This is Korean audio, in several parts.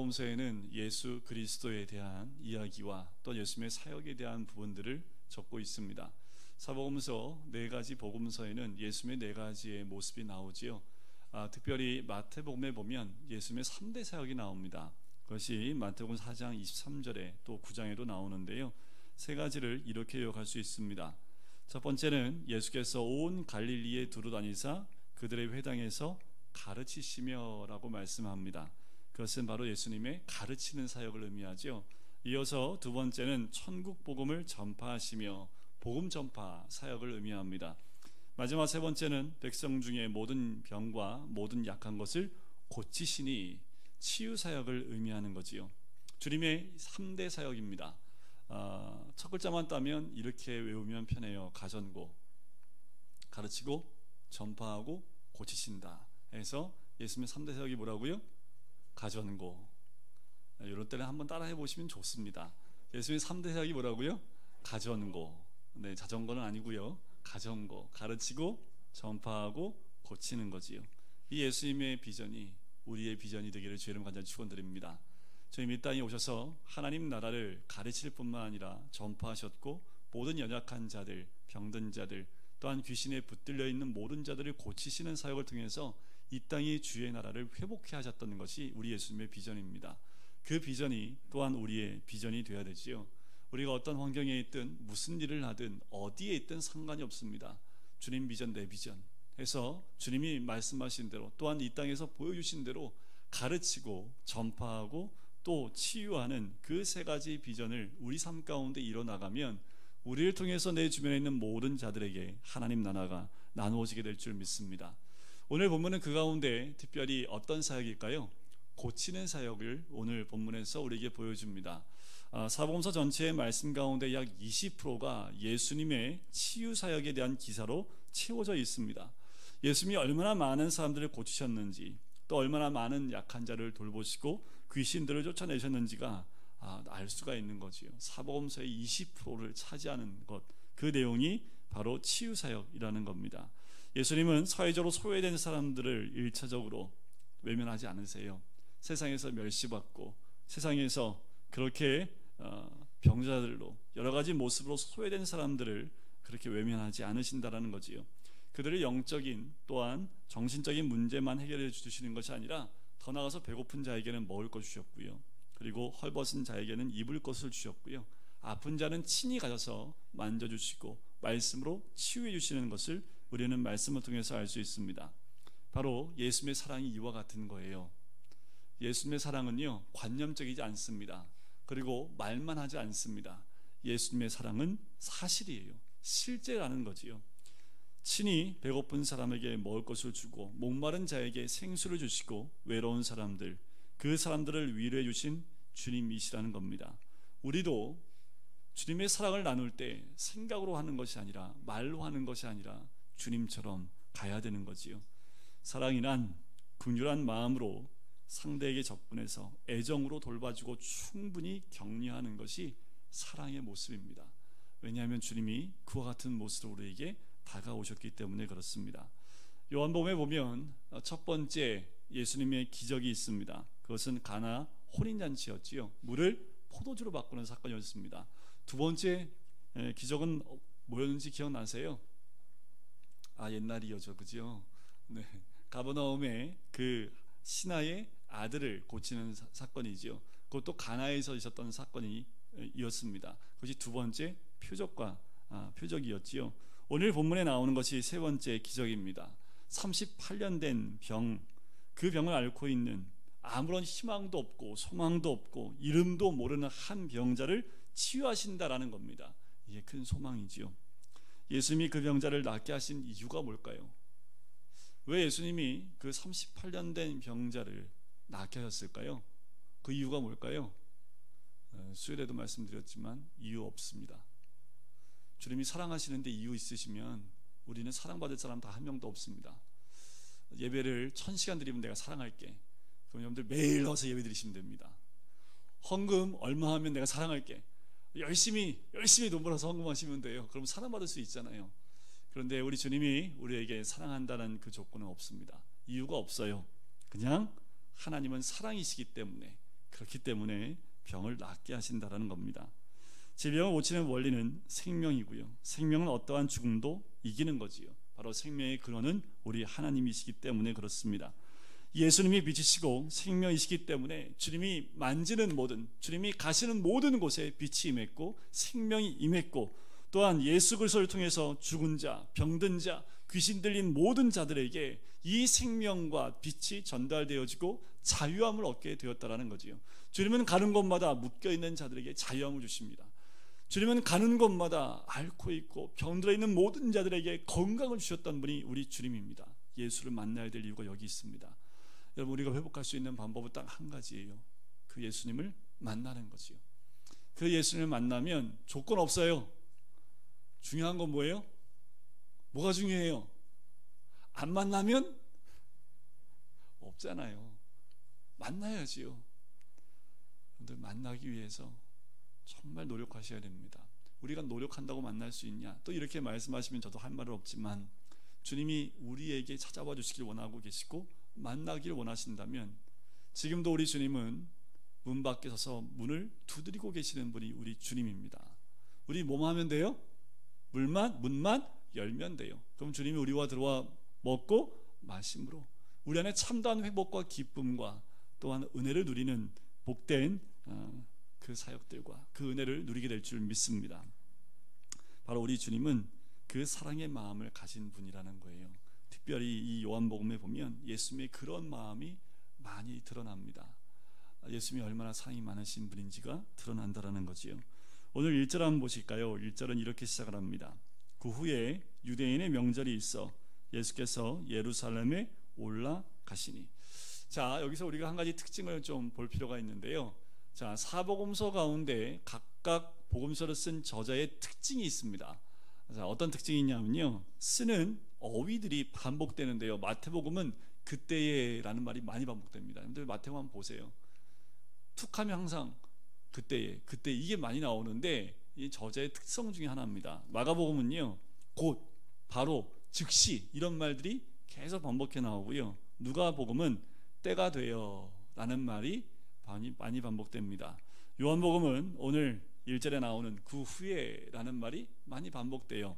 사복음서에는 예수 그리스도에 대한 이야기와 또 예수님의 사역에 대한 부분들을 적고 있습니다. 사복음서 4가지 복음서에는 예수님의 4가지의 모습이 나오지요. 특별히 마태복음에 보면 예수님의 3대 사역이 나옵니다. 그것이 마태복음 4장 23절에 또 9장에도 나오는데요. 3가지를 이렇게 요약할 수 있습니다. 첫 번째는 예수께서 온 갈릴리에 두루 다니사 그들의 회당에서 가르치시며 라고 말씀합니다. 그것은 바로 예수님의 가르치는 사역을 의미하죠. 이어서 두 번째는 천국 복음을 전파하시며 복음 전파 사역을 의미합니다. 마지막 세 번째는 백성 중에 모든 병과 모든 약한 것을 고치시니 치유 사역을 의미하는 거지요. 주님의 3대 사역입니다. 첫 글자만 따면 이렇게 외우면 편해요. 가전고, 가르치고 전파하고 고치신다 해서 예수님의 3대 사역이 뭐라고요? 가전고. 이럴 때는 한번 따라해 보시면 좋습니다. 예수님의 3대 사역이 뭐라고요? 가전고. 네, 자전거는 아니고요. 가전고, 가르치고 전파하고 고치는 거지요. 이 예수님의 비전이 우리의 비전이 되기를 주의 이름 간절히 축원드립니다. 저희 이 땅에 오셔서 하나님 나라를 가르칠 뿐만 아니라 전파하셨고 모든 연약한 자들, 병든 자들, 또한 귀신에 붙들려 있는 모든 자들을 고치시는 사역을 통해서 이 땅의 주의 나라를 회복해 하셨던 것이 우리 예수님의 비전입니다. 그 비전이 또한 우리의 비전이 되어야 되지요. 우리가 어떤 환경에 있든 무슨 일을 하든 어디에 있든 상관이 없습니다. 주님 비전 내 비전 해서 주님이 말씀하신 대로 또한 이 땅에서 보여주신 대로 가르치고 전파하고 또 치유하는 그 3가지 비전을 우리 삶 가운데 이뤄나가면 우리를 통해서 내 주변에 있는 모든 자들에게 하나님 나라가 나누어지게 될 줄 믿습니다. 오늘 본문은 그 가운데 특별히 어떤 사역일까요? 고치는 사역을 오늘 본문에서 우리에게 보여줍니다. 사복음서 전체의 말씀 가운데 약 20%가 예수님의 치유 사역에 대한 기사로 채워져 있습니다. 예수님이 얼마나 많은 사람들을 고치셨는지 또 얼마나 많은 약한 자를 돌보시고 귀신들을 쫓아내셨는지가 알 수가 있는 거지요. 사복음서의 20%를 차지하는 것, 그 내용이 바로 치유 사역이라는 겁니다. 예수님은 사회적으로 소외된 사람들을 1차적으로 외면하지 않으세요. 세상에서 멸시받고 세상에서 그렇게 병자들로 여러 가지 모습으로 소외된 사람들을 그렇게 외면하지 않으신다라는 거지요. 그들의 영적인 또한 정신적인 문제만 해결해 주시는 것이 아니라 더 나아가서 배고픈 자에게는 먹을 것 주셨고요. 그리고 헐벗은 자에게는 입을 것을 주셨고요. 아픈 자는 친히 가셔서 만져주시고 말씀으로 치유해 주시는 것을 우리는 말씀을 통해서 알 수 있습니다. 바로 예수님의 사랑이 이와 같은 거예요. 예수님의 사랑은요 관념적이지 않습니다. 그리고 말만 하지 않습니다. 예수님의 사랑은 사실이에요. 실제라는 거지요. 친히 배고픈 사람에게 먹을 것을 주고 목마른 자에게 생수를 주시고 외로운 사람들, 그 사람들을 위로해 주신 주님이시라는 겁니다. 우리도 주님의 사랑을 나눌 때 생각으로 하는 것이 아니라 말로 하는 것이 아니라 주님처럼 가야 되는 거지요. 사랑이란 긍휼한 마음으로 상대에게 접근해서 애정으로 돌봐주고 충분히 격려하는 것이 사랑의 모습입니다. 왜냐하면 주님이 그와 같은 모습으로 우리에게 다가오셨기 때문에 그렇습니다. 요한복음에 보면 첫 번째 예수님의 기적이 있습니다. 그것은 가나 혼인잔치였지요. 물을 포도주로 바꾸는 사건이었습니다. 두 번째 기적은 뭐였는지 기억나세요? 옛날이었죠, 그죠? 네, 가버나움의 그 신하의 아들을 고치는 사건이지요. 그것도 가나에서 있었던 사건이었습니다. 그것이 두 번째 표적이었지요. 오늘 본문에 나오는 것이 세 번째 기적입니다. 38년 된 병, 그 병을 앓고 있는 아무런 희망도 없고 소망도 없고 이름도 모르는 한 병자를 치유하신다라는 겁니다. 이게 큰 소망이지요. 예수님이 그 병자를 낫게 하신 이유가 뭘까요? 왜 예수님이 그 38년 된 병자를 낫게 하셨을까요? 그 이유가 뭘까요? 수요일에도 말씀드렸지만 이유 없습니다. 주님이 사랑하시는데 이유 있으시면 우리는 사랑받을 사람 다 한 명도 없습니다. 예배를 1000시간 드리면 내가 사랑할게. 그럼 여러분들 매일 와서 예배 드리시면 됩니다. 헌금 얼마 하면 내가 사랑할게. 열심히 돈 벌어서 헌금하시면 돼요. 그럼 사랑받을 수 있잖아요. 그런데 우리 주님이 우리에게 사랑한다는 그 조건은 없습니다. 이유가 없어요. 그냥 하나님은 사랑이시기 때문에 그렇기 때문에 병을 낫게 하신다라는 겁니다. 질병을 고치는 원리는 생명이고요. 생명은 어떠한 죽음도 이기는 거지요. 바로 생명의 근원은 우리 하나님이시기 때문에 그렇습니다. 예수님이 빛이시고 생명이시기 때문에 주님이 만지는 모든, 주님이 가시는 모든 곳에 빛이 임했고 생명이 임했고, 또한 예수 그리스도를 통해서 죽은 자, 병든 자, 귀신 들린 모든 자들에게 이 생명과 빛이 전달되어지고 자유함을 얻게 되었다라는 거지요. 주님은 가는 곳마다 묶여있는 자들에게 자유함을 주십니다. 주님은 가는 곳마다 앓고 있고 병들어 있는 모든 자들에게 건강을 주셨던 분이 우리 주님입니다. 예수를 만나야 될 이유가 여기 있습니다. 여러분, 우리가 회복할 수 있는 방법은 딱 한 가지예요. 그 예수님을 만나는 거지요. 그 예수님을 만나면 조건 없어요. 중요한 건 뭐예요? 뭐가 중요해요? 안 만나면 없잖아요. 만나야지요. 여러분들, 만나기 위해서 정말 노력하셔야 됩니다. 우리가 노력한다고 만날 수 있냐? 또 이렇게 말씀하시면 저도 할 말은 없지만, 주님이 우리에게 찾아와 주시길 원하고 계시고 만나기를 원하신다면, 지금도 우리 주님은 문 밖에 서서 문을 두드리고 계시는 분이 우리 주님입니다. 우리 뭐만 하면 돼요? 문만 열면 돼요. 그럼 주님이 우리와 들어와 먹고 마심으로 우리 안에 참다운 회복과 기쁨과 또한 은혜를 누리는 복된 그 사역들과 그 은혜를 누리게 될 줄 믿습니다. 바로 우리 주님은 그 사랑의 마음을 가진 분이라는 거예요. 특별히 이 요한복음에 보면 예수님의 그런 마음이 많이 드러납니다. 예수님이 얼마나 사랑이 많으신 분인지가 드러난다라는 거지요. 오늘 1절 한번 보실까요? 1절은 이렇게 시작을 합니다. 그 후에 유대인의 명절이 있어 예수께서 예루살렘에 올라가시니. 자, 여기서 우리가 한 가지 특징을 좀 볼 필요가 있는데요. 자, 사복음서 가운데 각각 복음서를 쓴 저자의 특징이 있습니다. 자, 어떤 특징이 있냐면요, 쓰는 어휘들이 반복되는데요. 마태복음은 그때에라는 말이 많이 반복됩니다. 여러분들 마태복음 한번 보세요. 툭하면 항상 그때 이게 많이 나오는데, 이 저자의 특성 중에 하나입니다. 마가복음은요, 곧, 바로, 즉시 이런 말들이 계속 반복해 나오고요. 누가복음은 때가 되어 라는 말이 많이 반복됩니다. 요한복음은 오늘 1절에 나오는 그 후에 라는 말이 많이 반복돼요.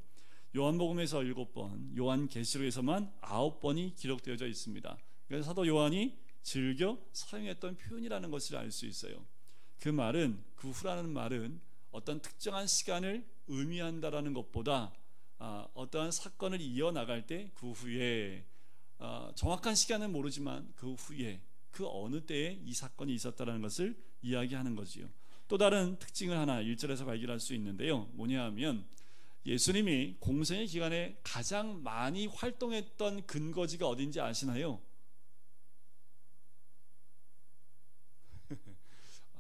요한복음에서 7번, 요한계시록에서만 9번이 기록되어져 있습니다. 그래서 사도 요한이 즐겨 사용했던 표현이라는 것을 알 수 있어요. 그 말은, 그 후라는 말은 어떤 특정한 시간을 의미한다라는 것보다 어떠한 사건을 이어나갈 때 그 후에, 정확한 시간은 모르지만 그 후에, 그 어느 때에 이 사건이 있었다는 것을 이야기하는 거지요. 또 다른 특징을 하나 1절에서 발견할 수 있는데요. 뭐냐 하면, 예수님이 공생의 기간에 가장 많이 활동했던 근거지가 어딘지 아시나요?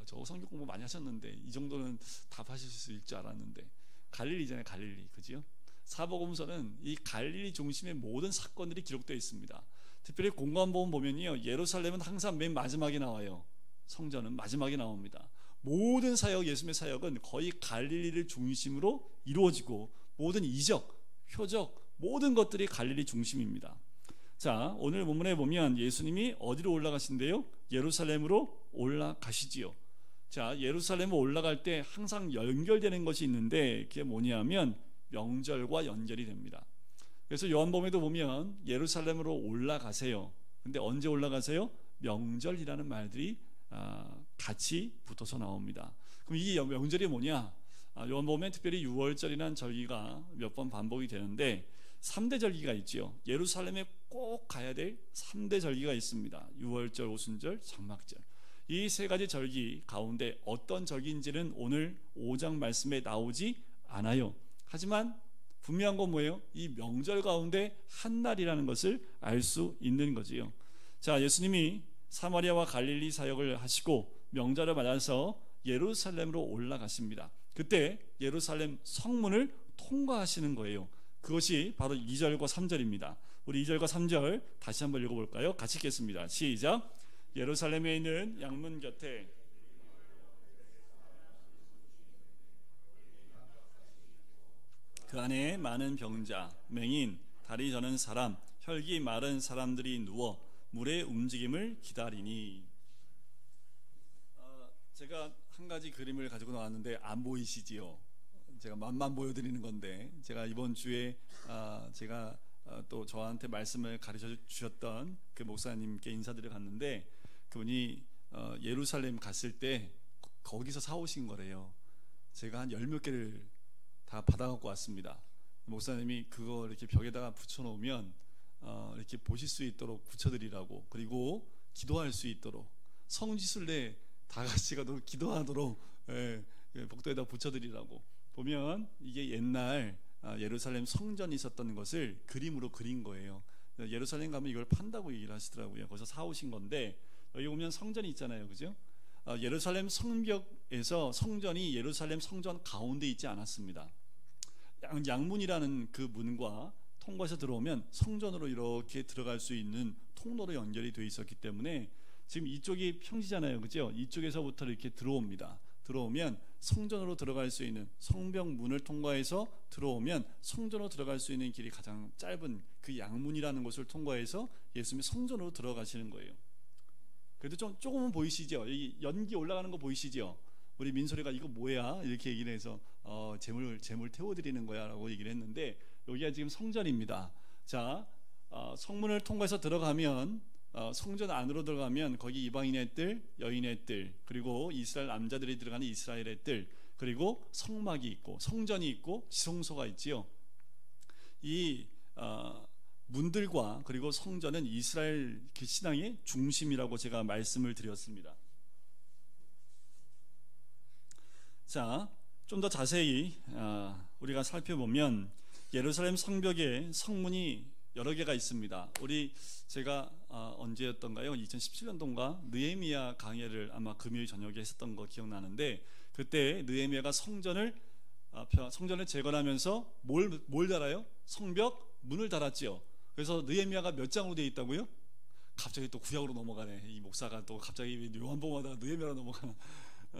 저 성경 공부 많이 하셨는데 이 정도는 답하실 수 있을 줄 알았는데, 갈릴리잖아요. 갈릴리, 그죠? 사복음서는 이 갈릴리 중심의 모든 사건들이 기록되어 있습니다. 특별히 공관복음 보면요, 예루살렘은 항상 맨 마지막에 나와요. 성전은 마지막에 나옵니다. 모든 사역, 예수님의 사역은 거의 갈릴리를 중심으로 이루어지고, 모든 이적, 표적, 모든 것들이 갈릴리 중심입니다. 자, 오늘 본문에 보면 예수님이 어디로 올라가신대요? 예루살렘으로 올라가시지요. 자, 예루살렘에 올라갈 때 항상 연결되는 것이 있는데, 그게 뭐냐면 명절과 연결이 됩니다. 그래서 요한복음에도 보면 예루살렘으로 올라가세요. 근데 언제 올라가세요? 명절이라는 말들이 같이 붙어서 나옵니다. 그럼 이 명절이 뭐냐? 요한복음에 특별히 6월절이라는 절기가 몇 번 반복이 되는데, 3대 절기가 있죠. 예루살렘에 꼭 가야 될 3대 절기가 있습니다. 6월절, 오순절, 장막절. 이 세 가지 절기 가운데 어떤 절기인지는 오늘 5장 말씀에 나오지 않아요. 하지만 분명한 건 뭐예요? 이 명절 가운데 한 날이라는 것을 알 수 있는 거지요. 자, 예수님이 사마리아와 갈릴리 사역을 하시고 명절을 맞아서 예루살렘으로 올라가십니다. 그때 예루살렘 성문을 통과하시는 거예요. 그것이 바로 2절과 3절입니다. 우리 2절과 3절 다시 한번 읽어볼까요? 같이 읽겠습니다. 시작. 예루살렘에 있는 양문 곁에 그 안에 많은 병자, 맹인, 다리 저는 사람, 혈기 마른 사람들이 누워 물의 움직임을 기다리니. 제가 한 가지 그림을 가지고 나왔는데 안 보이시지요? 제가 맛만 보여드리는 건데, 제가 이번 주에 제가 또 저한테 말씀을 가르쳐 주셨던 그 목사님께 인사드려 갔는데, 그분이 예루살렘 갔을 때 거기서 사오신 거래요. 제가 한 10몇 개를 다 받아갖고 왔습니다. 목사님이 그거 이렇게 벽에다가 붙여놓으면 이렇게 보실 수 있도록 붙여드리라고, 그리고 기도할 수 있도록, 성지순례 다 같이 가도록 기도하도록 복도에다 붙여드리라고. 보면 이게 옛날 예루살렘 성전이 있었던 것을 그림으로 그린 거예요. 예루살렘 가면 이걸 판다고 얘기를 하시더라고요. 거기서 사오신 건데, 여기 보면 성전이 있잖아요, 그죠? 예루살렘 성벽에서 성전이 예루살렘 성전 가운데 있지 않았습니다. 양문이라는 그 문과 통과해서 들어오면 성전으로 이렇게 들어갈 수 있는 통로로 연결이 되어 있었기 때문에, 지금 이쪽이 평지잖아요, 그죠? 이쪽에서부터 이렇게 들어옵니다. 들어오면 성전으로 들어갈 수 있는, 성벽 문을 통과해서 들어오면 성전으로 들어갈 수 있는 길이 가장 짧은 그 양문이라는 곳을 통과해서 예수님이 성전으로 들어가시는 거예요. 그래도 조금은 보이시죠? 이 연기 올라가는 거 보이시죠? 우리 민소리가 이거 뭐야? 이렇게 얘기를 해서 재물 태워드리는 거야 라고 얘기를 했는데, 여기가 지금 성전입니다. 자, 성문을 통과해서 들어가면, 성전 안으로 들어가면 거기 이방인의 뜰, 여인의 뜰, 그리고 이스라엘 남자들이 들어가는 이스라엘의 뜰, 그리고 성막이 있고 성전이 있고 지성소가 있지요. 이 문들과 그리고 성전은 이스라엘 그 신앙의 중심이라고 제가 말씀을 드렸습니다. 자, 좀 더 자세히 우리가 살펴보면 예루살렘 성벽에 성문이 여러 개가 있습니다. 제가 언제였던가요? 2017년도인가 느헤미야 강해를 아마 금요일 저녁에 했었던 거 기억나는데, 그때 느헤미야가 성전을 재건하면서 뭘 달아요? 성벽 문을 달았지요. 그래서 느헤미야가 몇 장으로 되어 있다고요? 갑자기 또 구약으로 넘어가네. 이 목사가 또 갑자기 요한복음 하다가 느헤미야로 넘어가나.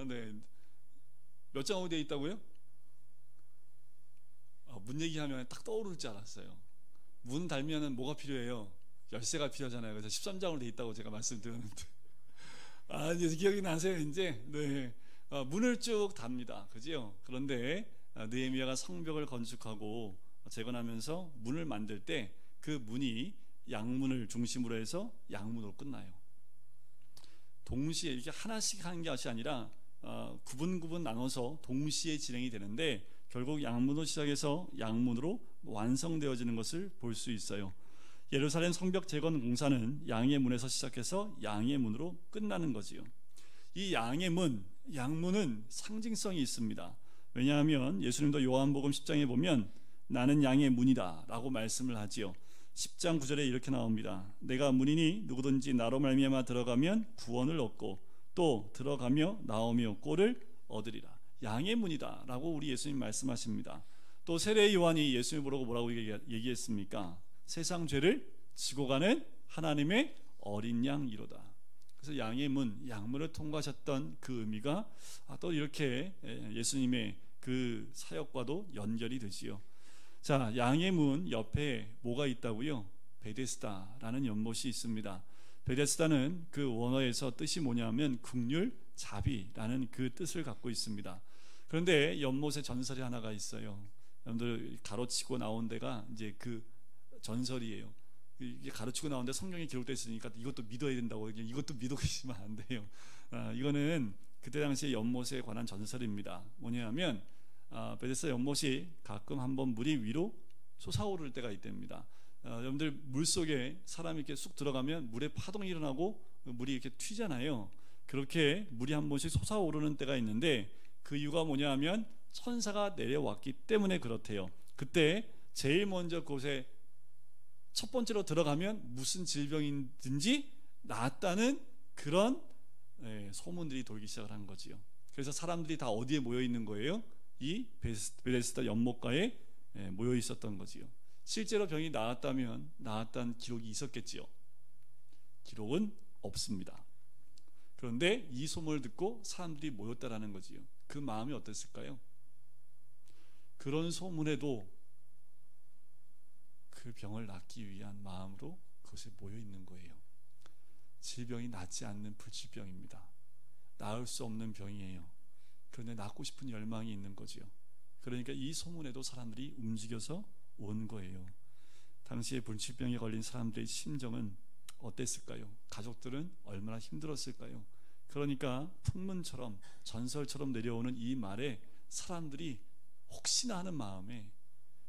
네. 몇 장으로 되어 있다고요? 문 얘기하면 딱 떠오를 줄 알았어요. 문 달면은 뭐가 필요해요? 열쇠가 필요하잖아요. 그래서 13장으로 돼 있다고 제가 말씀드렸는데, 이제 기억이 나세요 이제? 네. 문을 쭉 답니다, 그죠? 그런데 느헤미야가 성벽을 건축하고 재건하면서 문을 만들 때 그 문이 양문을 중심으로 해서 양문으로 끝나요. 동시에 이렇게 하나씩 하는 것이 아니라 구분 나눠서 동시에 진행이 되는데, 결국 양문으로 시작해서 양문으로 완성되어지는 것을 볼 수 있어요. 예루살렘 성벽 재건 공사는 양의 문에서 시작해서 양의 문으로 끝나는 거지요. 이 양의 문, 양문은 상징성이 있습니다. 왜냐하면 예수님도 요한복음 10장에 보면 나는 양의 문이다 라고 말씀을 하지요. 10장 9절에 이렇게 나옵니다. 내가 문이니 누구든지 나로 말미암아 들어가면 구원을 얻고 또 들어가며 나오며 꼴을 얻으리라. 양의 문이다 라고 우리 예수님 말씀하십니다. 또 세례 요한이 예수님 보라고 뭐라고 얘기했습니까? 세상 죄를 지고 가는 하나님의 어린 양이로다. 그래서 양의 문, 양문을 통과하셨던 그 의미가 또 이렇게 예수님의 그 사역과도 연결이 되지요. 자, 양의 문 옆에 뭐가 있다고요? 베데스다라는 연못이 있습니다. 베데스다는 그 원어에서 뜻이 뭐냐면 긍휼, 자비라는 그 뜻을 갖고 있습니다. 그런데 연못에 전설이 하나가 있어요. 여러분들 가로치고 나온 데가 이제 그 전설이에요. 이게 가로치고 나오는데 성경에 기록되어 있으니까 이것도 믿어야 된다고, 이것도 믿고 계시면 안 돼요. 이거는 그때 당시에 연못에 관한 전설입니다. 뭐냐면 베데스다 연못이 가끔 한번 물이 위로 솟아오를 때가 있답니다. 여러분들 물속에 사람이 이렇게 쑥 들어가면 물에 파동이 일어나고 물이 이렇게 튀잖아요. 그렇게 물이 한 번씩 솟아오르는 때가 있는데, 그 이유가 뭐냐 하면 천사가 내려왔기 때문에 그렇대요. 그때 제일 먼저 그곳에 첫 번째로 들어가면 무슨 질병이든지 나았다는 그런 소문들이 돌기 시작을 한 거지요. 그래서 사람들이 다 어디에 모여 있는 거예요? 이 베데스다 연못가에 모여 있었던 거지요. 실제로 병이 나았다면 나았다는 기록이 있었겠지요. 기록은 없습니다. 그런데 이 소문을 듣고 사람들이 모였다라는 거지요. 그 마음이 어땠을까요? 그런 소문에도 그 병을 낫기 위한 마음으로 그것에 모여 있는 거예요. 질병이 낫지 않는 불치병입니다. 나을 수 없는 병이에요. 그런데 낫고 싶은 열망이 있는 거지요. 그러니까 이 소문에도 사람들이 움직여서 온 거예요. 당시에 불치병에 걸린 사람들의 심정은 어땠을까요? 가족들은 얼마나 힘들었을까요? 그러니까 풍문처럼 전설처럼 내려오는 이 말에 사람들이 혹시나 하는 마음에,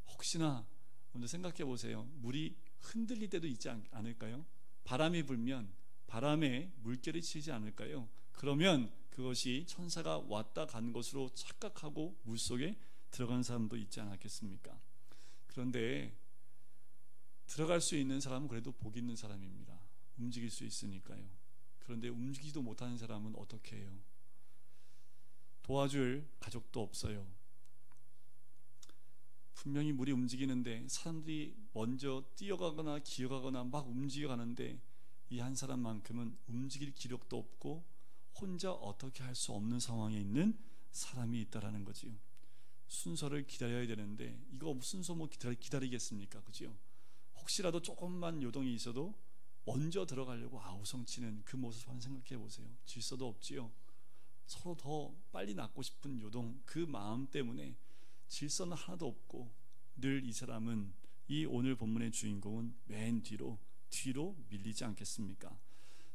혹시나, 먼저 생각해 보세요. 물이 흔들릴 때도 있지 않을까요? 바람이 불면 바람에 물결이 치지 않을까요? 그러면 그것이 천사가 왔다 간 것으로 착각하고 물속에 들어간 사람도 있지 않았겠습니까? 그런데 들어갈 수 있는 사람은 그래도 복 있는 사람입니다. 움직일 수 있으니까요. 그런데 움직이지도 못하는 사람은 어떻게 해요? 도와줄 가족도 없어요. 분명히 물이 움직이는데 사람들이 먼저 뛰어가거나 기어가거나 막 움직여가는데 이 한 사람만큼은 움직일 기력도 없고 혼자 어떻게 할 수 없는 상황에 있는 사람이 있다라는 거지요. 순서를 기다려야 되는데 이거 순서 뭐 기다리겠습니까? 그죠? 혹시라도 조금만 요동이 있어도 먼저 들어가려고 아우성치는 그 모습 한번 생각해 보세요. 질서도 없지요. 서로 더 빨리 낫고 싶은 요동, 그 마음 때문에 질서는 하나도 없고 늘 이 사람은, 이 오늘 본문의 주인공은 맨 뒤로 밀리지 않겠습니까?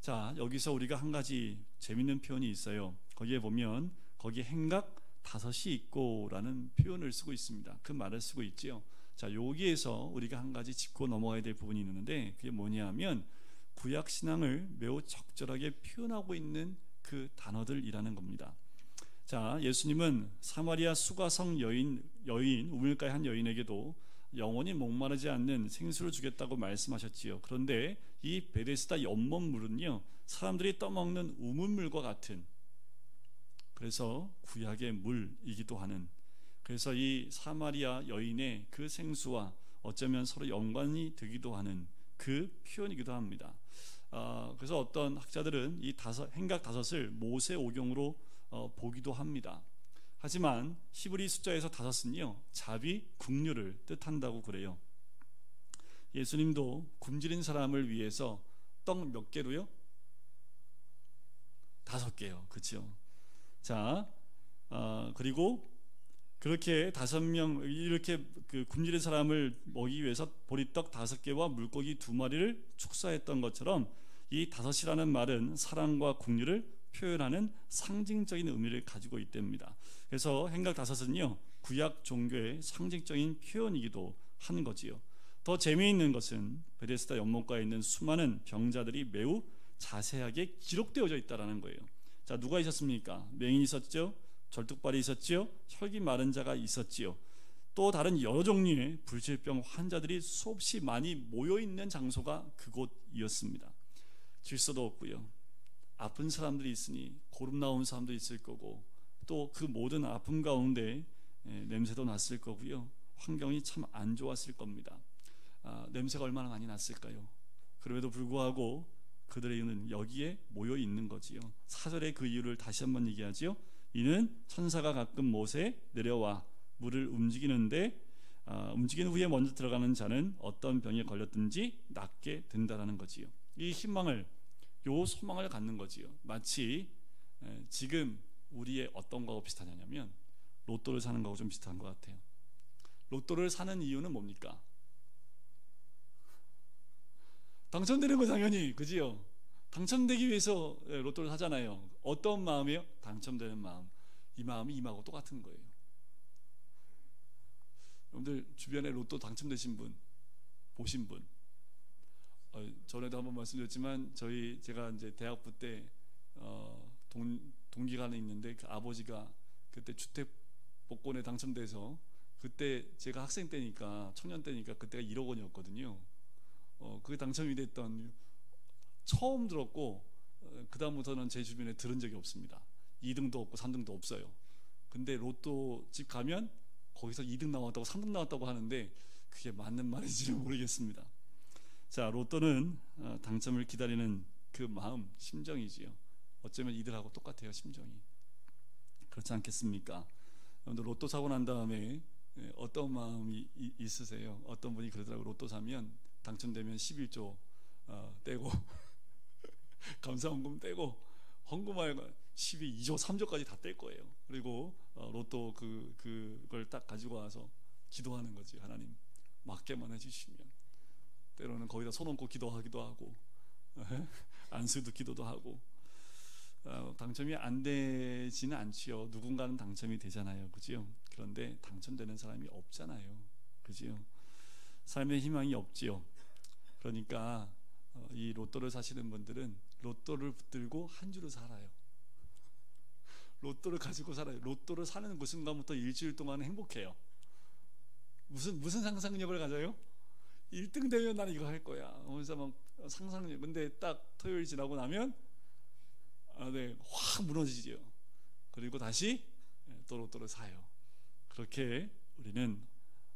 자, 여기서 우리가 한 가지 재밌는 표현이 있어요. 거기에 보면 거기에 행각 5이 있고 라는 표현을 쓰고 있습니다. 그 말을 쓰고 있지요. 자, 여기에서 우리가 한 가지 짚고 넘어가야 될 부분이 있는데 그게 뭐냐면 구약신앙을 매우 적절하게 표현하고 있는 그 단어들이라는 겁니다. 자, 예수님은 사마리아 수가성 여인 우물가의 한 여인에게도 영원히 목마르지 않는 생수를 주겠다고 말씀하셨지요. 그런데 이 베데스다 연못물은요, 사람들이 떠먹는 우물물과 같은, 그래서 구약의 물이기도 하는, 그래서 이 사마리아 여인의 그 생수와 어쩌면 서로 연관이 되기도 하는 그 표현이기도 합니다. 그래서 어떤 학자들은 이 행각 5을 모세 오경으로 보기도 합니다. 하지만 히브리 숫자에서 5은요 자비, 긍휼을 뜻한다고 그래요. 예수님도 굶주린 사람을 위해서 떡 몇 개로요? 5개요. 그렇죠? 자, 그리고 그렇게 5명 이렇게 그 굶주린 사람을 먹이기 위해서 보리떡 5개와 물고기 2마리를 축사했던 것처럼 이 5이라는 말은 사랑과 긍휼을 표현하는 상징적인 의미를 가지고 있답니다. 그래서 행각 5은요 구약 종교의 상징적인 표현이기도 한 거지요. 더 재미있는 것은 베데스다 연못가에 있는 수많은 병자들이 매우 자세하게 기록되어져 있다는 거예요. 자, 누가 있었습니까? 맹인이 있었죠, 절뚝발이 있었지요, 혈기 마른 자가 있었지요. 또 다른 여러 종류의 불치병 환자들이 수없이 많이 모여있는 장소가 그곳이었습니다. 질서도 없고요, 아픈 사람들이 있으니 고름 나온 사람도 있을 거고, 또 그 모든 아픔 가운데 냄새도 났을 거고요, 환경이 참 안 좋았을 겁니다. 냄새가 얼마나 많이 났을까요? 그럼에도 불구하고 그들은 여기에 모여 있는 거지요. 4절의 그 이유를 다시 한번 얘기하지요. 이는 천사가 가끔 모세에 내려와 물을 움직이는데 움직인 후에 먼저 들어가는 자는 어떤 병에 걸렸든지 낫게 된다라는 거지요. 이 희망을, 요 소망을 갖는 거지요. 마치 지금 우리의 어떤 거하고 비슷하냐면 로또를 사는 거하고 좀 비슷한 것 같아요. 로또를 사는 이유는 뭡니까? 당첨되는 거 당연히, 그지요? 당첨되기 위해서 로또를 사잖아요. 어떤 마음이에요? 당첨되는 마음. 이 마음이 임하고 똑같은 거예요. 여러분들 주변에 로또 당첨되신 분, 보신 분, 전에도 한번 말씀드렸지만 제가 이제 대학부 때 동기가 하나 있는데 그 아버지가 그때 주택 복권에 당첨돼서, 그때 제가 학생 때니까, 청년 때니까 그때가 1억 원이었거든요. 그게 당첨이 됐던, 처음 들었고 그 다음부터는 제 주변에 들은 적이 없습니다. 2등도 없고 3등도 없어요. 근데 로또 집 가면 거기서 2등 나왔다고 3등 나왔다고 하는데 그게 맞는 말인지는 모르겠습니다. 자, 로또는 당첨을 기다리는 그 마음, 심정이지요. 어쩌면 이들하고 똑같아요, 심정이. 그렇지 않겠습니까? 여러분들 로또 사고 난 다음에 어떤 마음이 있으세요? 어떤 분이 그러더라고요. 로또 사면 당첨되면 11조 떼고 감사원금 떼고 헌금할, 12조 3조까지 다 뗄 거예요. 그리고 로또 그걸 딱 가지고 와서 기도하는 거지. 하나님 맞게만 해주시면. 때로는 거기다 손 얹고 기도하기도 하고 안수도 기도도 하고. 당첨이 안 되지는 않지요. 누군가는 당첨이 되잖아요, 그지요? 그런데 당첨되는 사람이 없잖아요, 그지요? 삶의 희망이 없지요. 그러니까 이 로또를 사시는 분들은 로또를 붙들고 한 주를 살아요. 로또를 가지고 살아요. 로또를 사는 그 순간부터 일주일 동안 행복해요. 무슨 상상력을 가져요? 1등 되면 나는 이거 할 거야. 그래서 막 상상력. 근데 딱 토요일 지나고 나면 확 무너지죠. 그리고 다시 또 로또를 사요. 그렇게 우리는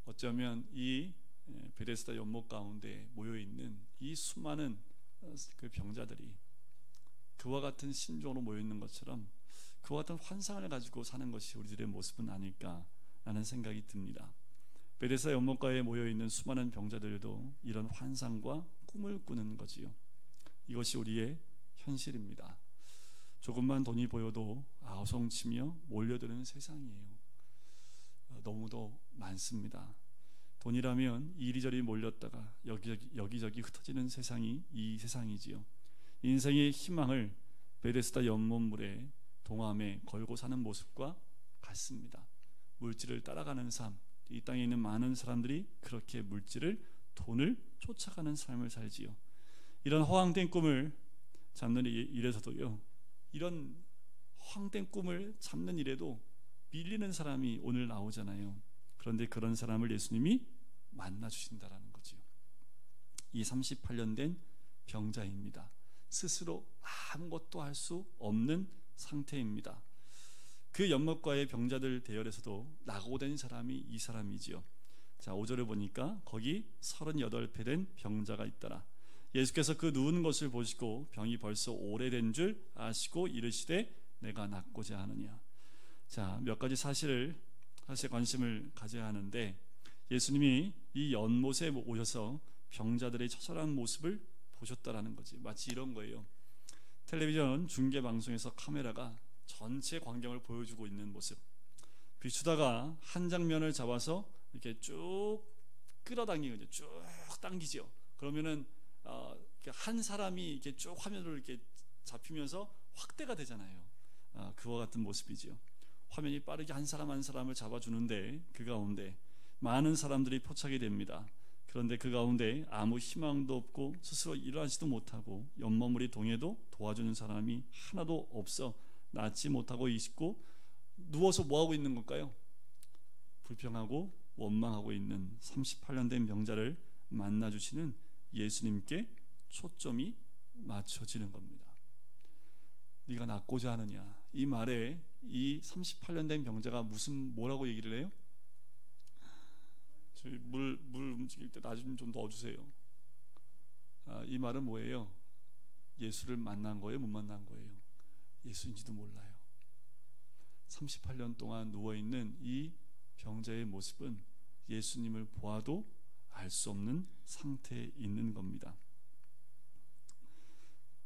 어쩌면 이 베데스다 연못 가운데 모여 있는 이 수많은 그 병자들이 그와 같은 심정으로 모여 있는 것처럼 그와 같은 환상을 가지고 사는 것이 우리들의 모습은 아닐까라는 생각이 듭니다. 베데스다 연못가에 모여 있는 수많은 병자들도 이런 환상과 꿈을 꾸는 거지요. 이것이 우리의 현실입니다. 조금만 돈이 보여도 아우성치며 몰려드는 세상이에요. 너무도 많습니다. 돈이라면 이리저리 몰렸다가 여기저기 흩어지는 세상이 이 세상이지요. 인생의 희망을 베데스다 연못물에 동함에 걸고 사는 모습과 같습니다. 물질을 따라가는 삶, 이 땅에 있는 많은 사람들이 그렇게 물질을, 돈을 쫓아가는 삶을 살지요. 이런 허황된 꿈을 잡는 일에서도요, 이런 허황된 꿈을 잡는 일에도 밀리는 사람이 오늘 나오잖아요. 그런데 그런 사람을 예수님이 만나 주신다라는 거지요. 이 38년 된 병자입니다. 스스로 아무것도 할 수 없는 상태입니다. 그 연못가의 병자들 대열에서도 낙오된 사람이 이 사람이지요. 자, 5절을 보니까 거기 38배 된 병자가 있더라. 예수께서 그 누운 것을 보시고 병이 벌써 오래된 줄 아시고 이르시되 내가 낫고자 하느냐. 자, 몇 가지 사실에 관심을 가져야 하는데, 예수님이 이 연못에 오셔서 병자들의 처절한 모습을 보셨다라는 거지. 마치 이런 거예요. 텔레비전 중계 방송에서 카메라가 전체 광경을 보여주고 있는 모습. 비추다가 한 장면을 잡아서 이렇게 쭉 끌어당기고 쭉 당기죠. 그러면은 한 사람이 이렇게 쭉 화면으로 이렇게 잡히면서 확대가 되잖아요. 그와 같은 모습이지요. 화면이 빠르게 한 사람 한 사람을 잡아주는데 그 가운데 많은 사람들이 포착이 됩니다. 그런데 그 가운데 아무 희망도 없고 스스로 일어나지도 못하고 연못물이 동해도 도와주는 사람이 하나도 없어 낫지 못하고 있고 누워서 뭐하고 있는 걸까요? 불평하고 원망하고 있는 38년 된 병자를 만나주시는 예수님께 초점이 맞춰지는 겁니다. 네가 낫고자 하느냐. 이 말에 이 38년 된 병자가 뭐라고 얘기를 해요? 저희 물 움직일 때 나 좀 넣어주세요. 이 말은 뭐예요? 예수를 만난 거예요? 못 만난 거예요? 예수인지도 몰라요. 38년 동안 누워있는 이 병자의 모습은 예수님을 보아도 알 수 없는 상태에 있는 겁니다.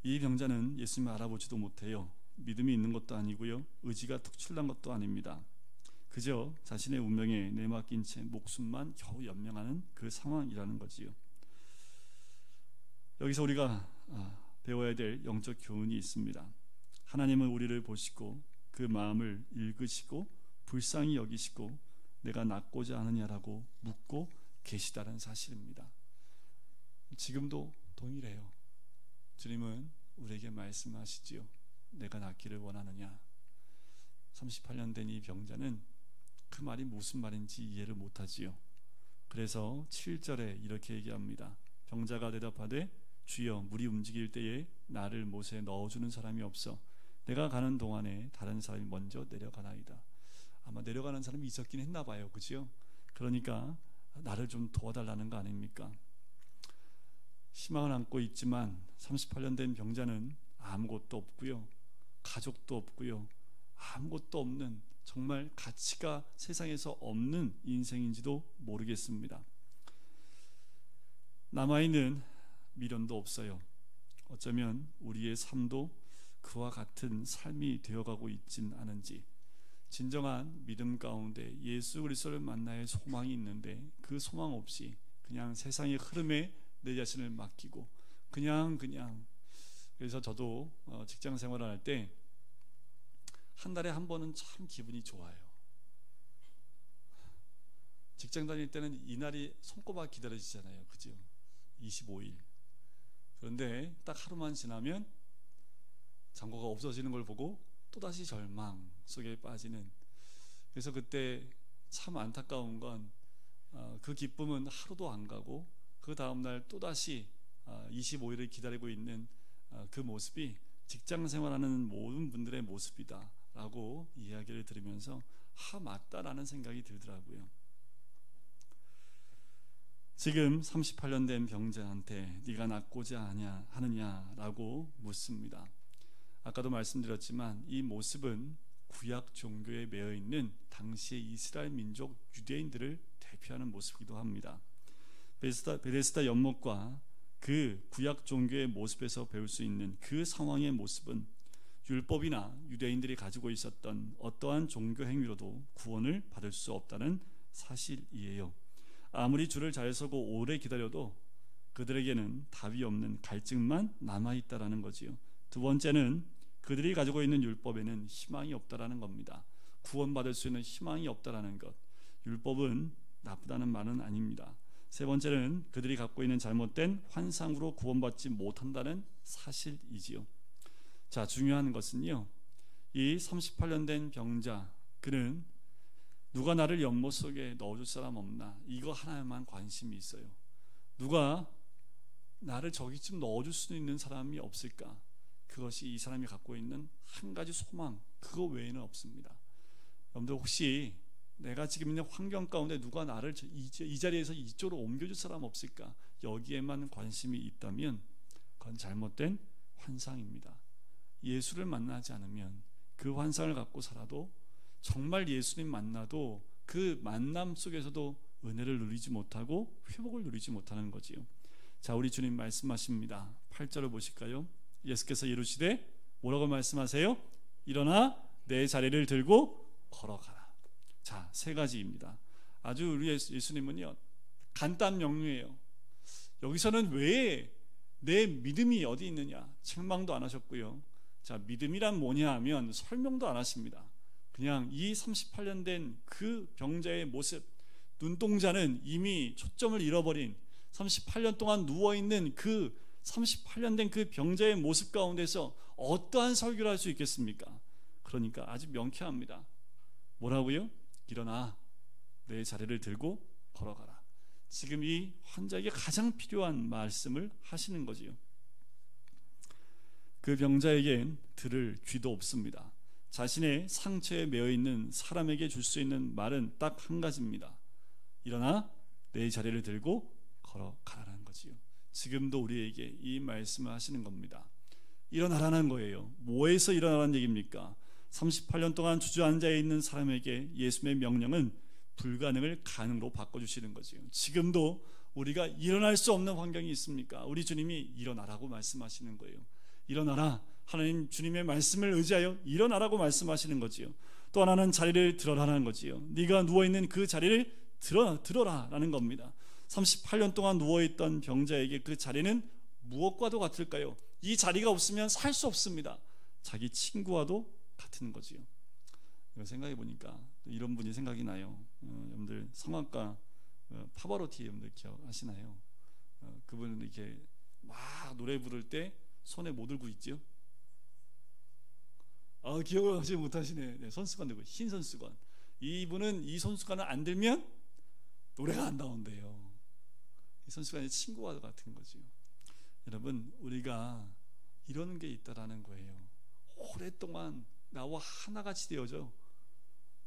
이 병자는 예수님을 알아보지도 못해요. 믿음이 있는 것도 아니고요, 의지가 특출난 것도 아닙니다. 그저 자신의 운명에 내맡긴 채 목숨만 겨우 연명하는 그 상황이라는 거지요. 여기서 우리가 배워야 될 영적 교훈이 있습니다. 하나님은 우리를 보시고 그 마음을 읽으시고 불쌍히 여기시고 내가 낫고자 하느냐라고 묻고 계시다는 사실입니다. 지금도 동일해요. 주님은 우리에게 말씀하시지요. 내가 낫기를 원하느냐. 38년 된 이 병자는 그 말이 무슨 말인지 이해를 못하지요. 그래서 7절에 이렇게 얘기합니다. 병자가 대답하되 주여, 물이 움직일 때에 나를 못에 넣어주는 사람이 없어 내가 가는 동안에 다른 사람이 먼저 내려가나이다. 아마 내려가는 사람이 있었긴 했나 봐요. 그죠? 그러니까 나를 좀 도와달라는 거 아닙니까? 희망을 안고 있지만 38년 된 병자는 아무것도 없고요, 가족도 없고요, 아무것도 없는, 정말 가치가 세상에서 없는 인생인지도 모르겠습니다. 남아있는 미련도 없어요. 어쩌면 우리의 삶도 그와 같은 삶이 되어가고 있진 않은지, 진정한 믿음 가운데 예수 그리스도를 만나야 소망이 있는데 그 소망 없이 그냥 세상의 흐름에 내 자신을 맡기고 그냥 그래서 저도 직장 생활을 할 때 한 달에 한 번은 참 기분이 좋아요. 직장 다닐 때는 이날이 손꼽아 기다려지잖아요. 그죠? 25일. 그런데 딱 하루만 지나면 잔고가 없어지는 걸 보고 또다시 절망 속에 빠지는, 그래서 그때 참 안타까운 건 그 기쁨은 하루도 안 가고 그 다음날 또다시 25일을 기다리고 있는 그 모습이 직장 생활하는 모든 분들의 모습이다 라고 이야기를 들으면서 맞다라는 생각이 들더라고요. 지금 38년 된 병자한테 네가 낫고자 하느냐라고 묻습니다. 아까도 말씀드렸지만 이 모습은 구약 종교에 매여 있는 당시의 이스라엘 민족 유대인들을 대표하는 모습이기도 합니다. 베데스다 연못과 그 구약 종교의 모습에서 배울 수 있는 그 상황의 모습은 율법이나 유대인들이 가지고 있었던 어떠한 종교 행위로도 구원을 받을 수 없다는 사실이에요. 아무리 줄을 잘 서고 오래 기다려도 그들에게는 답이 없는 갈증만 남아있다라는 거지요. 두 번째는 그들이 가지고 있는 율법에는 희망이 없다라는 겁니다. 구원받을 수 있는 희망이 없다라는 것. 율법은 나쁘다는 말은 아닙니다. 세 번째는 그들이 갖고 있는 잘못된 환상으로 구원받지 못한다는 사실이지요. 자, 중요한 것은요, 이 38년 된 병자, 그는 누가 나를 연못 속에 넣어줄 사람 없나, 이거 하나에만 관심이 있어요. 누가 나를 저기쯤 넣어줄 수 있는 사람이 없을까? 그것이 이 사람이 갖고 있는 한 가지 소망, 그거 외에는 없습니다. 여러분들 혹시 내가 지금 있는 환경 가운데 누가 나를 이 자리에서 이쪽으로 옮겨줄 사람 없을까? 여기에만 관심이 있다면 그건 잘못된 환상입니다. 예수를 만나지 않으면 그 환상을 갖고 살아도, 정말 예수님 만나도 그 만남 속에서도 은혜를 누리지 못하고 회복을 누리지 못하는 거지요. 자, 우리 주님 말씀하십니다. 8절을 보실까요? 예수께서 이르시되 뭐라고 말씀하세요? 일어나 내 자리를 들고 걸어가라. 자, 세 가지입니다. 아주 우리 예수님은요, 간단 명료해요. 여기서는 왜 내 믿음이 어디 있느냐 책망도 안 하셨고요. 자, 믿음이란 뭐냐 하면 설명도 안 하십니다. 그냥 이 38년 된 그 병자의 모습, 눈동자는 이미 초점을 잃어버린 38년 동안 누워있는 그 38년 된 그 병자의 모습 가운데서 어떠한 설교를 할 수 있겠습니까? 그러니까 아주 명쾌합니다. 뭐라고요? 일어나 내 자리를 들고 걸어가라. 지금 이 환자에게 가장 필요한 말씀을 하시는 거지요. 그 병자에겐 들을 귀도 없습니다. 자신의 상처에 매여 있는 사람에게 줄 수 있는 말은 딱 한 가지입니다. 일어나 내 자리를 들고 걸어가라는 거지요. 지금도 우리에게 이 말씀을 하시는 겁니다. 일어나라는 거예요. 뭐에서 일어나라는 얘기입니까? 38년 동안 주저앉아 있는 사람에게 예수님의 명령은 불가능을 가능으로 바꿔주시는 거지요. 지금도 우리가 일어날 수 없는 환경이 있습니까? 우리 주님이 일어나라고 말씀하시는 거예요. 일어나라. 하나님 주님의 말씀을 의지하여 일어나라고 말씀하시는 거지요. 또 하나는 자리를 들어라는 거지요. 네가 누워있는 그 자리를 들어라라는 겁니다. 38년 동안 누워있던 병자에게 그 자리는 무엇과도 같을까요? 이 자리가 없으면 살 수 없습니다. 자기 친구와도 같은 거지요. 생각해 보니까 이런 분이 생각이 나요. 여러분들 성악가 파바로티 여러분들 기억하시나요? 그분은 이렇게 막 노래 부를 때 손에 뭐 들고 있죠? 기억을 하지 못하시네. 네, 손수건 들고, 흰 손수건. 이분은 이 손수건을 안 들면 노래가 안 나온대요. 이 손수건이 친구와 같은 거죠. 여러분, 우리가 이런 게 있다라는 거예요. 오랫동안 나와 하나같이 되어져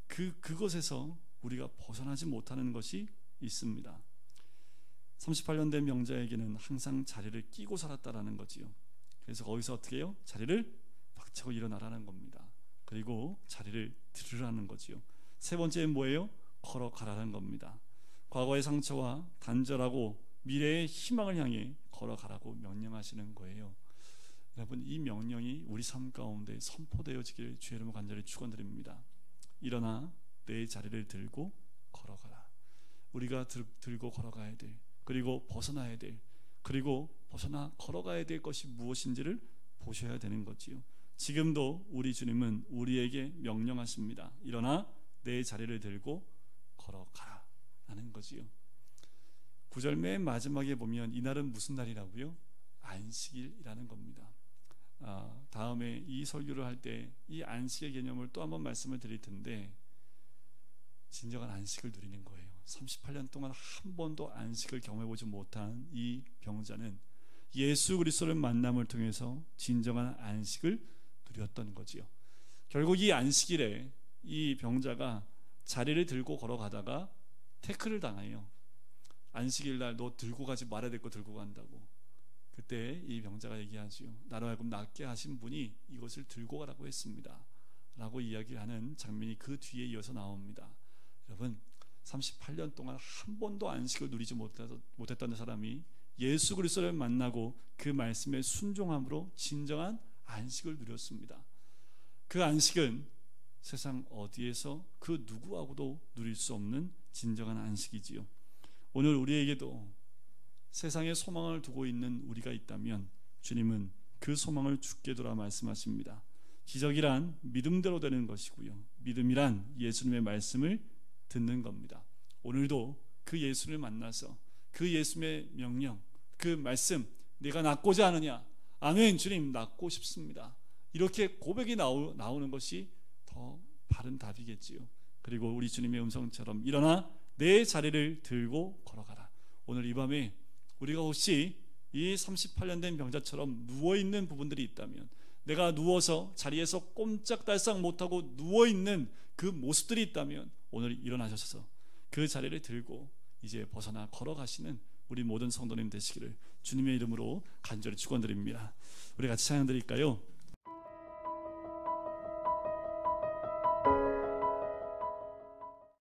그곳에서 우리가 벗어나지 못하는 것이 있습니다. 38년 된 명자에게는 항상 자리를 끼고 살았다라는 거지요. 그래서 거기서 어떻게 해요? 자리를 박차고 일어나라는 겁니다. 그리고 자리를 들으라는 거지요. 세 번째는 뭐예요? 걸어가라는 겁니다. 과거의 상처와 단절하고 미래의 희망을 향해 걸어가라고 명령하시는 거예요. 여러분, 이 명령이 우리 삶 가운데 선포되어지기를 주의 이름으로 간절히 축원드립니다. 일어나 내 자리를 들고 걸어가라. 우리가 들고 걸어가야 될, 그리고 벗어나야 될, 그리고 벗어나 걸어가야 될 것이 무엇인지를 보셔야 되는 거지요. 지금도 우리 주님은 우리에게 명령하십니다. 일어나 내 자리를 들고 걸어가라 라는 거지요. 9절 맨 마지막에 보면 이날은 무슨 날이라고요? 안식일이라는 겁니다. 다음에 이 설교를 할 때 이 안식의 개념을 또 한번 말씀을 드릴 텐데, 진정한 안식을 누리는 거예요. 38년 동안 한 번도 안식을 경험해보지 못한 이 병자는 예수 그리스도를 만남을 통해서 진정한 안식을 누렸던 거지요. 결국 이 안식일에 이 병자가 자리를 들고 걸어가다가 태클을 당해요. 안식일 날 너 들고 가지 말아야 될 거 들고 간다고. 그때 이 병자가 얘기하지요. 나로 하여금 낫게 하신 분이 이것을 들고 가라고 했습니다 라고 이야기하는 장면이 그 뒤에 이어서 나옵니다. 여러분, 38년 동안 한 번도 안식을 누리지 못했던 사람이 예수 그리스도를 만나고 그 말씀에 순종함으로 진정한 안식을 누렸습니다. 그 안식은 세상 어디에서 그 누구하고도 누릴 수 없는 진정한 안식이지요. 오늘 우리에게도 세상에 소망을 두고 있는 우리가 있다면 주님은 그 소망을 주께 두라 말씀하십니다. 기적이란 믿음대로 되는 것이고요, 믿음이란 예수님의 말씀을 듣는 겁니다. 오늘도 그 예수를 만나서 그 예수님의 명령, 그 말씀, 내가 낫고자 하느냐? 아멘, 주님 낫고 싶습니다. 이렇게 고백이 나오는 것이 더 바른 답이겠지요. 그리고 우리 주님의 음성처럼 일어나 내 자리를 들고 걸어가라. 오늘 이 밤에 우리가 혹시 이 38년 된 병자처럼 누워있는 부분들이 있다면, 내가 누워서 자리에서 꼼짝달싹 못하고 누워있는 그 모습들이 있다면 오늘 일어나셔서 그 자리를 들고 이제 벗어나 걸어가시는 우리 모든 성도님 되시기를 주님의 이름으로 간절히 축원드립니다. 우리 같이 찬양 드릴까요?